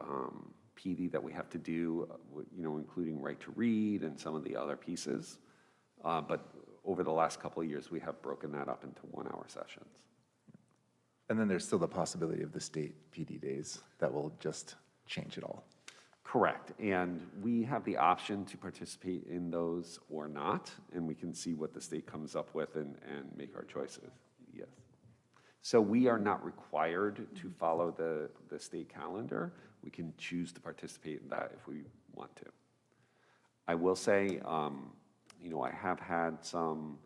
PD that we have to do, including right to read and some of the other pieces. But over the last couple of years, we have broken that up into 1-hour sessions. And then there's still the possibility of the state PD days that will just change it all. Correct. And we have the option to participate in those or not, and we can see what the state comes up with and make our choices. Yes. So we are not required to follow the state calendar. We can choose to participate in that if we want to. I will say, I have had some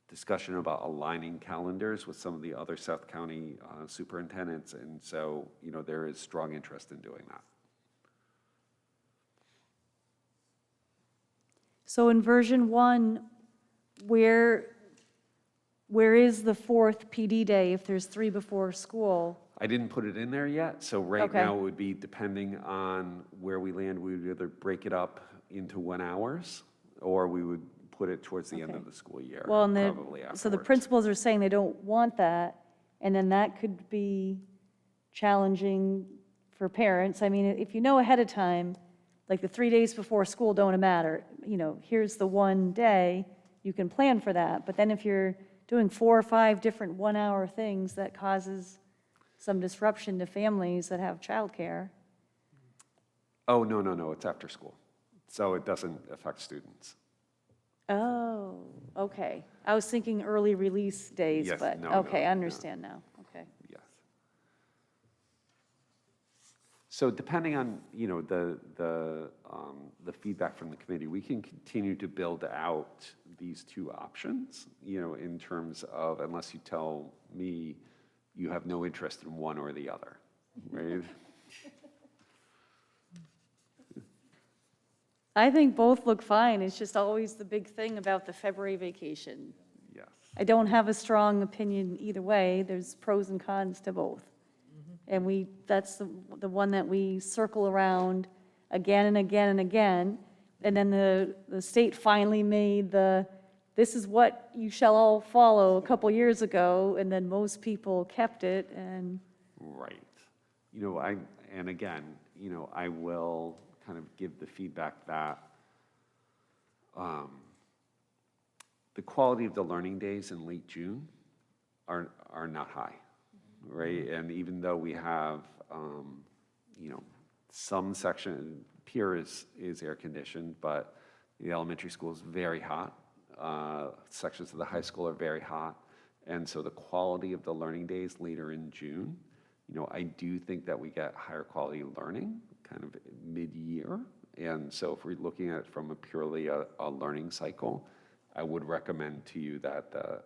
discussion about aligning calendars with some of the other South County superintendents, and so, there is strong interest in doing that. So in version 1, where is the 4th PD day if there's 3 before school? I didn't put it in there yet, so right Okay. now it would be depending on where we land, we would either break it up into 1 hours, or we would put it towards the end Okay. of the school year, Well, and probably so the afterwards. principals are saying they don't want that, and then that could be challenging for parents. I mean, if you know ahead of time, like the 3 days before school don't matter, here's the one day, you can plan for that. But then if you're doing 4 or 5 different 1-hour things, that causes some disruption to families that have childcare. Oh, no, it's after school, so it doesn't affect students. Oh, okay. I was thinking early release days, Yes, but, no, okay, I no. understand now, okay. Yes. So depending on, the feedback from the committee, we can continue to build out these two options, in terms of, unless you tell me you have no interest in one or the other, right? I think both look fine. It's just always the big thing about the February vacation. Yes. I don't have a strong opinion either way. There's pros and cons to both. And that's the one that we circle around again and again and again. And then the state finally made this is what you shall all follow a couple years ago, and then most people kept it, and. Right. And again, I will kind of give the feedback that the quality of the learning days in late June are not high, right? And even though we have, some section, Pier is air conditioned, but the elementary school is very hot. Sections of the high school are very hot. And so the quality of the learning days later in June, I do think that we get higher quality learning kind of mid-year. And so if we're looking at it from a purely a learning cycle, I would recommend to you that the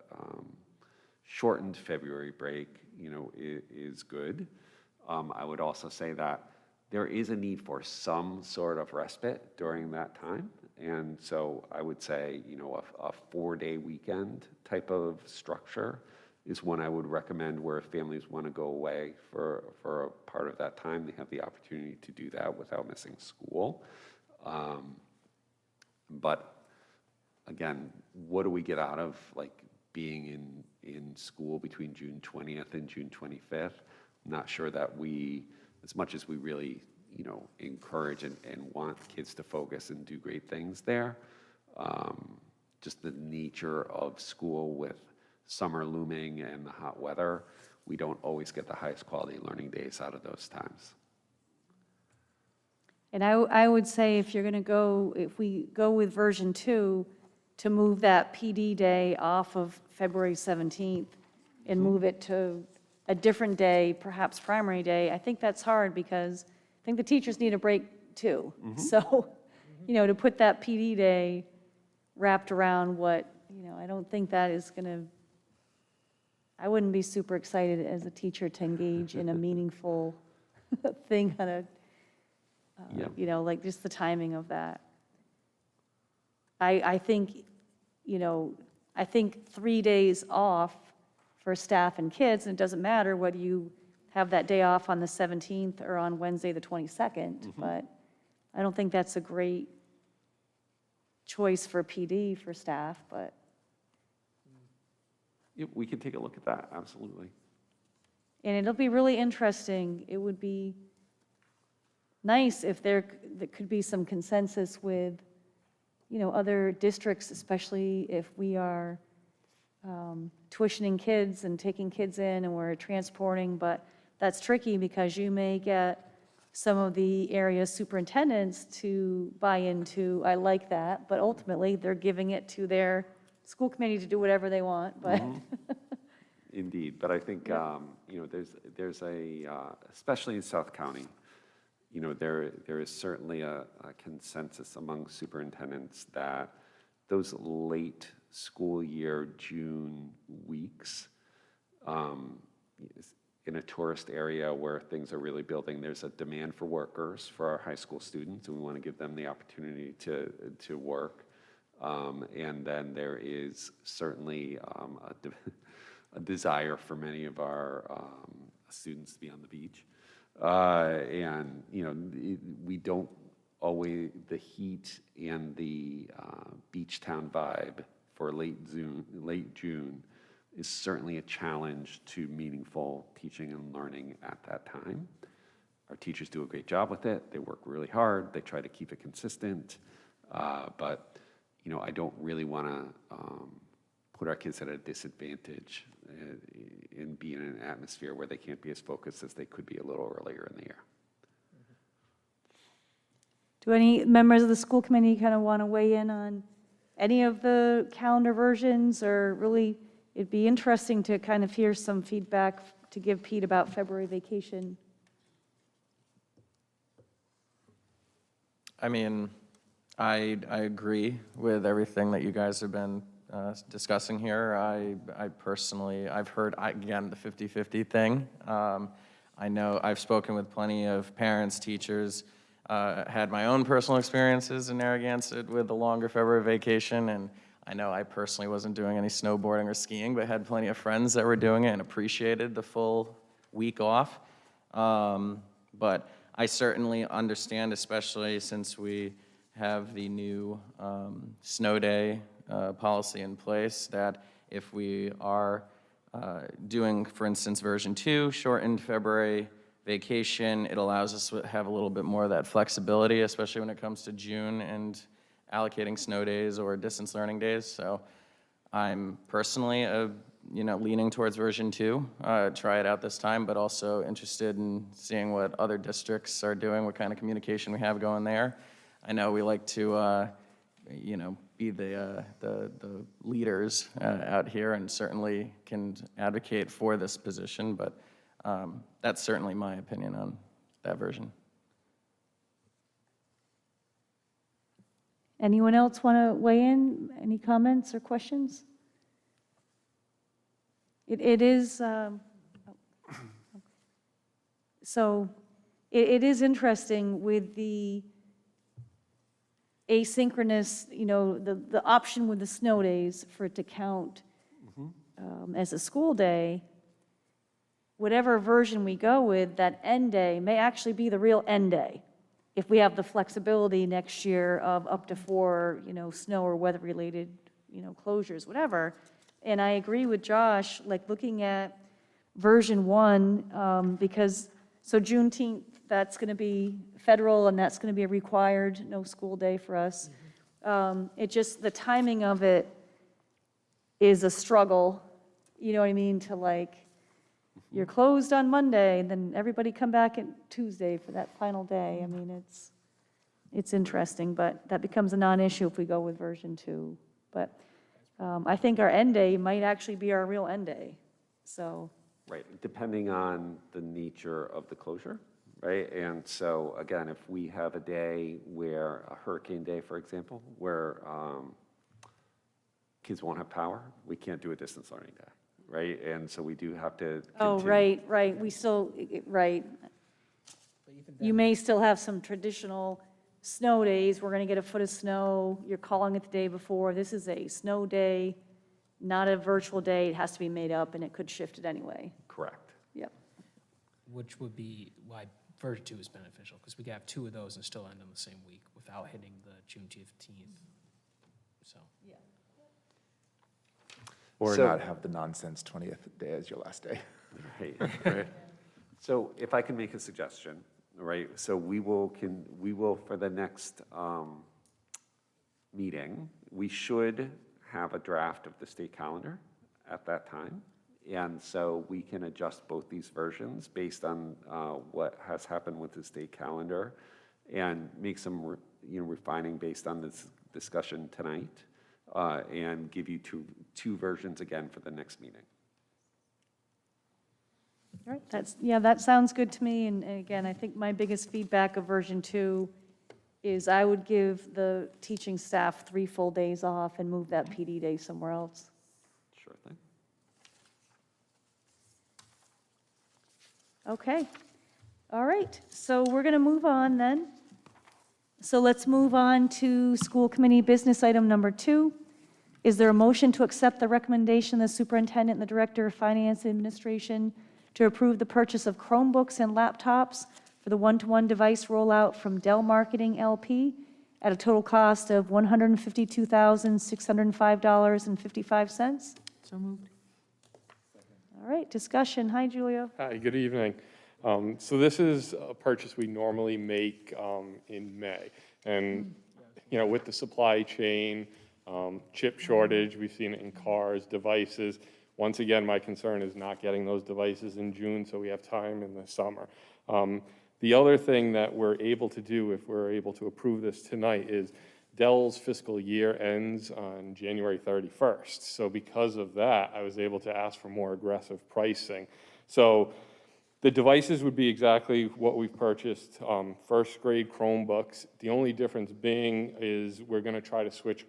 shortened February break, is good. I would also say that there is a need for some sort of respite during that time. And so I would say, a 4-day weekend type of structure is one I would recommend, where if families want to go away for a part of that time, they have the opportunity to do that without missing school. But again, what do we get out of being in school between June 20th and June 25th? I'm not sure that we, as much as we really, encourage and want kids to focus and do great things there, just the nature of school with summer looming and the hot weather, we don't always get the highest quality learning days out of those times. And I would say if we go with version 2, to move that PD day off of February 17th and move it to a different day, perhaps primary day, I think that's hard because I think the teachers need a break too. So, to put that PD day wrapped around I don't think that is I wouldn't be super excited as a teacher to engage in a meaningful thing on a, just the timing of that. I think 3 days off for staff and kids, and it doesn't matter whether you have that day off on the 17th or on Wednesday, the 22nd, but I don't think that's a great choice for PD for staff, but. Yeah, we can take a look at that, absolutely. And it'll be really interesting. It would be nice if there could be some consensus with, other districts, especially if we are tuitioning kids and taking kids in and we're transporting, but that's tricky because you may get some of the area superintendents to buy into, I like that, but ultimately they're giving it to their school committee to do whatever they want, but. Indeed, but I think, there's especially in South County, there is certainly a consensus among superintendents that those late school year June weeks, in a tourist area where things are really building, there's a demand for workers for our high school students, and we want to give them the opportunity to work. And then there is certainly a desire for many of our students to be on the beach. And, we don't always, the heat and the beach town vibe for late June is certainly a challenge to meaningful teaching and learning at that time. Our teachers do a great job with it. They work really hard. They try to keep it consistent. But I don't really want to put our kids at a disadvantage and be in an atmosphere where they can't be as focused as they could be a little earlier in the year. Do any members of the school committee kind of want to weigh in on any of the calendar versions, or really, it'd be interesting to kind of hear some feedback to give Pete about February vacation? I mean, I agree with everything that you guys have been discussing here. I personally, I've heard, again, the 50-50 thing. I know I've spoken with plenty of parents, teachers, had my own personal experiences in Narragansett with the longer February vacation, and I know I personally wasn't doing any snowboarding or skiing, but had plenty of friends that were doing it and appreciated the full week off. But I certainly understand, especially since we have the new snow day policy in place, that if we are doing, for instance, version 2, shortened February vacation, it allows us to have a little bit more of that flexibility, especially when it comes to June and allocating snow days or distance learning days. So I'm personally, leaning towards version 2, try it out this time, but also interested in seeing what other districts are doing, what kind of communication we have going there. I know we like to, be the leaders out here, and certainly can advocate for this position, but that's certainly my opinion on that version. Anyone else want to weigh in? Any comments or questions? It is, so it is interesting with the asynchronous, the option with the snow days for it to count as a school day. Whatever version we go with, that end day may actually be the real end day, if we have the flexibility next year of up to 4, snow or weather-related, closures, whatever. And I agree with Josh, like looking at version 1, because, so Juneteenth, that's going to be federal, and that's going to be a required no school day for us. It just, the timing of it is a struggle, you know what I mean, to like, you're closed on Monday, and then everybody come back on Tuesday for that final day. I mean, it's interesting, but that becomes a non-issue if we go with version 2. But I think our end day might actually be our real end day, so. Right, depending on the nature of the closure, right? And so, again, if we have a day where, a hurricane day, for example, where kids won't have power, we can't do a distance learning day, right? And so we do have to Oh, continue. right, we still, right. You may still have some traditional snow days, we're going to get a foot of snow, you're calling it the day before, this is a snow day, not a virtual day, it has to be made up, and it could shift it anyway. Correct. Yep. Which would be why version 2 is beneficial, because we could have 2 of those and still end on the same week without hitting the June 15th. So. Yeah. Or So- not have the nonsense 20th day as your last day. Right. So if I can make a suggestion, right? So we will, for the next meeting, we should have a draft of the state calendar at that time. And so we can adjust both these versions based on what has happened with the state calendar, and make some refining based on this discussion tonight, and give you two versions again for the next meeting. All right, that sounds good to me, and again, I think my biggest feedback of version 2 is I would give the teaching staff 3 full days off and move that PD day somewhere else. Sure thing. Okay, all right, so we're going to move on then. So let's move on to school committee business item number 2. Is there a motion to accept the recommendation of the superintendent and the director of finance and administration to approve the purchase of Chromebooks and laptops for the one-to-one device rollout from Dell Marketing LP at a total cost of $152,605.55? So moved. All right, discussion. Hi, Julio. Hi, good evening. So this is a purchase we normally make in May. And, with the supply chain, chip shortage, we've seen it in cars, devices. Once again, my concern is not getting those devices in June, so we have time in the summer. The other thing that we're able to do, if we're able to approve this tonight, is Dell's fiscal year ends on January 31st. So because of that, I was able to ask for more aggressive pricing. So The devices would be exactly what we've purchased, first grade Chromebooks. The only difference being is we're going to try to switch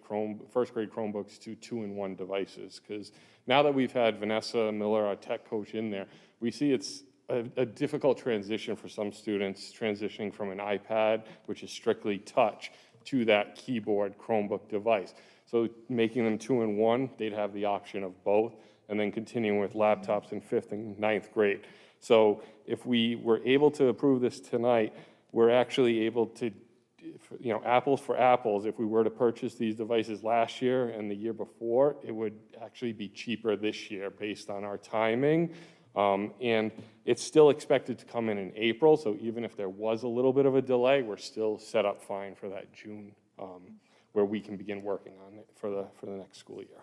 first grade Chromebooks to 2-in-1 devices, because now that we've had Vanessa Miller, our tech coach, in there, we see it's a difficult transition for some students, transitioning from an iPad, which is strictly touch, to that keyboard Chromebook device. So making them 2-in-1, they'd have the option of both, and then continuing with laptops in 5th and 9th grade. So if we were able to approve this tonight, we're actually able to, apples for apples, if we were to purchase these devices last year and the year before, it would actually be cheaper this year based on our timing. And it's still expected to come in April, so even if there was a little bit of a delay, we're still set up fine for that June, where we can begin working on it for the next school year.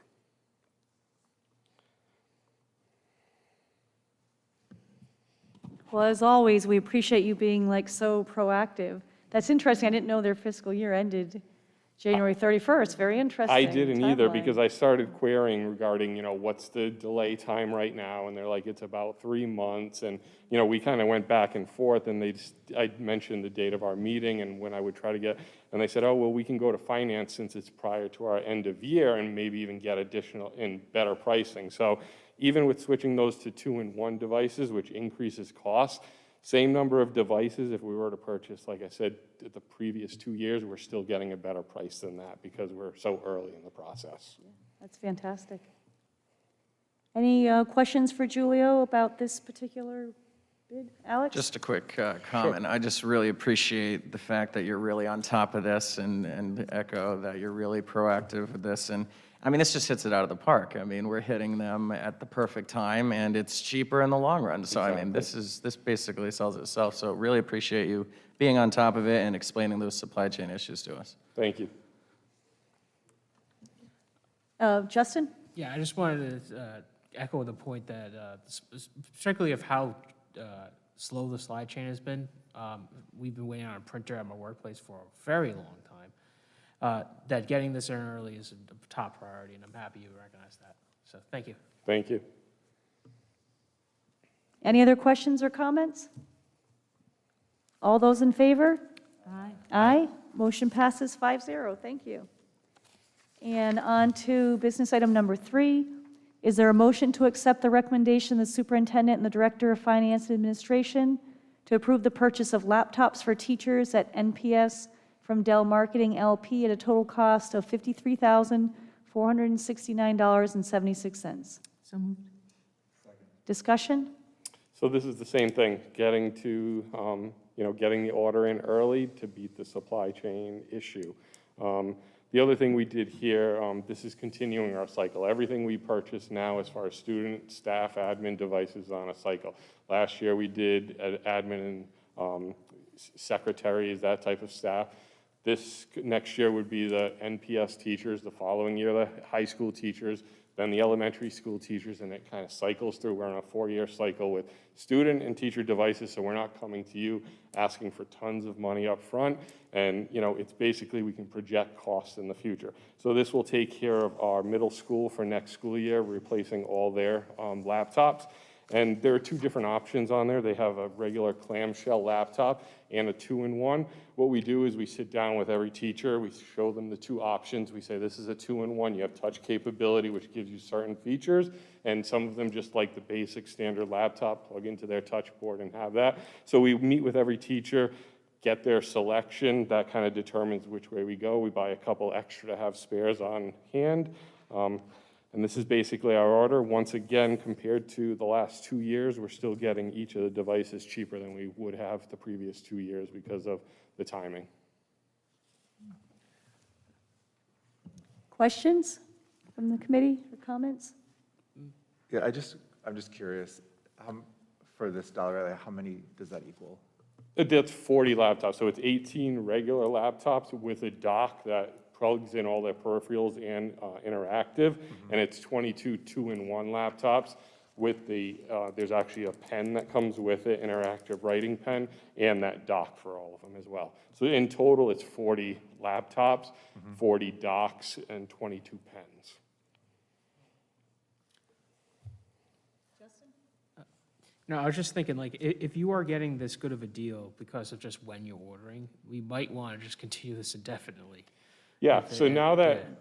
Well, as always, we appreciate you being so proactive. That's interesting. I didn't know their fiscal year ended January 31st. Very interesting. I didn't either, timeline. because I started querying regarding, what's the delay time right now? And they're like, it's about 3 months. And, we kind of went back and forth, and I mentioned the date of our meeting and when I would try to get, and they said, oh, well, we can go to finance since it's prior to our end of year and maybe even get additional and better pricing. So even with switching those to 2-in-1 devices, which increases costs, same number of devices, if we were to purchase, like I said, the previous 2 years, we're still getting a better price than that because we're so early in the process. That's fantastic. Any questions for Julio about this particular bid? Alex? Just a quick comment. I just really appreciate the fact that you're really on top of this and echo that you're really proactive with this. And I mean, this just hits it out of the park. I mean, we're hitting them at the perfect time, and it's cheaper in the long run. So, I mean, this basically sells itself. So really appreciate you being on top of it and explaining those supply chain issues to us. Thank you. Justin? Yeah, I just wanted to echo the point that, particularly of how slow the supply chain has been. We've been waiting on a printer at my workplace for a very long time. That getting this in early is a top priority, and I'm happy you recognize that. So thank you. Thank you. Any other questions or comments? All those in favor? Aye. Aye. Motion passes 5-0. Thank you. And on to business item number 3. Is there a motion to accept the recommendation of the superintendent and the director of finance and administration to approve the purchase of laptops for teachers at NPS from Dell Marketing LP at a total cost of $53,469.76? So moved. Discussion? So this is the same thing, getting to, getting the order in early to beat the supply chain issue. The other thing we did here, this is continuing our cycle. Everything we purchase now as far as student, staff, admin devices on a cycle. Last year we did admin and secretaries, that type of staff. This next year would be the NPS teachers, the following year the high school teachers, then the elementary school teachers, and it kind of cycles through. We're on a 4-year cycle with student and teacher devices, so we're not coming to you asking for tons of money up front. And, it's basically we can project costs in the future. So this will take care of our middle school for next school year, replacing all their laptops. And there are 2 different options on there. They have a regular clamshell laptop and a 2-in-1. What we do is we sit down with every teacher, we show them the 2 options. We say, this is a 2-in-1. You have touch capability, which gives you certain features, and some of them just like the basic standard laptop, plug into their touch board and have that. So we meet with every teacher, get their selection. That kind of determines which way we go. We buy a couple extra to have spares on hand. And this is basically our order. Once again, compared to the last 2 years, we're still getting each of the devices cheaper than we would have the previous 2 years because of the timing. Questions from the committee or comments? Yeah, I'm just curious, for this dollar, how many does that equal? That's 40 laptops. So it's 18 regular laptops with a dock that plugs in all their peripherals and interactive, and it's 22 2-in-1 laptops with the, there's actually a pen that comes with it, interactive writing pen, and that dock for all of them as well. So in total, it's 40 laptops, 40 docks, and 22 pens. No, I was just thinking, like, if you are getting this good of a deal because of just when you're ordering, we might want to just continue this indefinitely. Yeah, If so it- now that, yeah.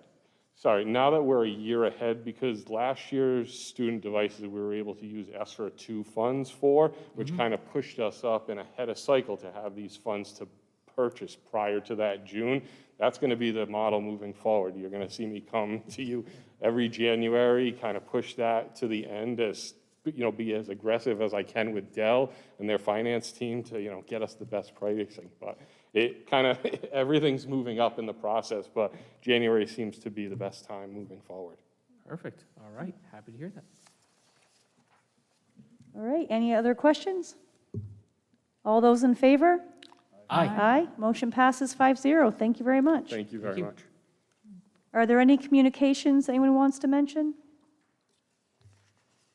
sorry, now that we're a year ahead, because last year's student devices, we were able to use ESSER 2 funds for, which kind of pushed us up and ahead of cycle to have these funds to purchase prior to that June. That's going to be the model moving forward. You're going to see me come to you every January, kind of push that to the end as, be as aggressive as I can with Dell and their finance team to, get us the best pricing. But it kind of, everything's moving up in the process, but January seems to be the best time moving forward. Perfect, all right, happy to hear that. All right, any other questions? All those in favor? Aye. Aye, motion passes 5-0. Thank you very much. Thank you very you. much. Are there any communications anyone wants to mention?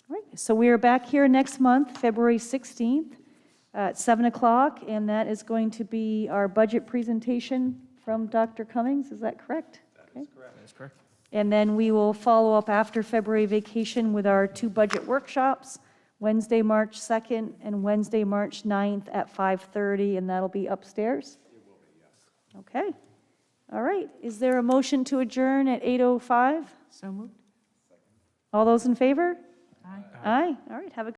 All right, so we are back here next month, February 16th, at 7 o'clock, and that is going to be our budget presentation from Dr. Cummings, is that correct? That That's correct. And then we will follow up after February vacation with our 2 budget workshops, Wednesday, March 2nd, and Wednesday, March 9th at 5:30, and that'll be upstairs? It will be, yes. Okay. All right. Is there a motion to adjourn at 8:05? So moved? All those in favor? Aye. Aye. All right. Have a